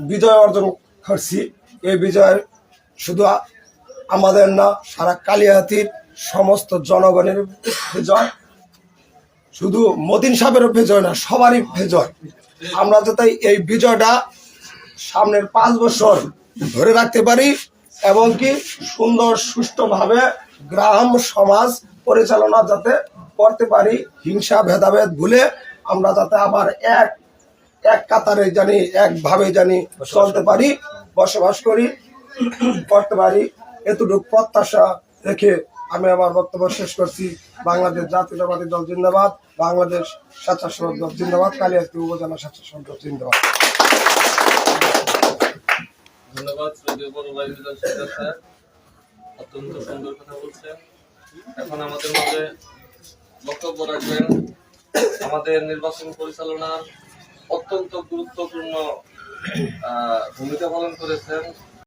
বিজয় অর্জন করছি। এই বিজয় শুধু আমাদের না, সারা কালিয়াতীর সমস্ত জনগণের বিজয়, শুধু মতিন সাহেবেরও বিজয় না, সবারই বিজয়। আমরা যাতে এই বিজয়টা সামনের 5 বছর ধরে রাখতে পারি এবং কি সুন্দর সুষ্ঠুভাবে গ্রাম সমাজ পরিচালনা যাতে করতে পারি, হিংসা ভেদাভেদ ভুলে আমরা যাতে আবার এক কাতারে জানি, একভাবে জানি চলতে পারি, বসবাস করতে পারি, এতটুকু প্রত্যাশা রেখে আমি আমার বক্তব্য শেষ করছি। বাংলাদেশ জাতীয়তাবাদী দল জিন্দাবাদ, বাংলাদেশ স্বেচ্ছাসেবক দল জিন্দাবাদ, কালিয়াতী উপজেলা স্বেচ্ছাসেবক দল জিন্দাবাদ। ধন্যবাদ শ্রদ্ধেয় বড় ভাই মিজান সরকার স্যার, অত্যন্ত সুন্দর কথা বলছেন। এখন আমাদের মধ্যে বক্তব্য রাখবেন আমাদের নির্বাচন পরিচালনার অত্যন্ত গুরুত্বপূর্ণ ভূমিকা পালন করেছেন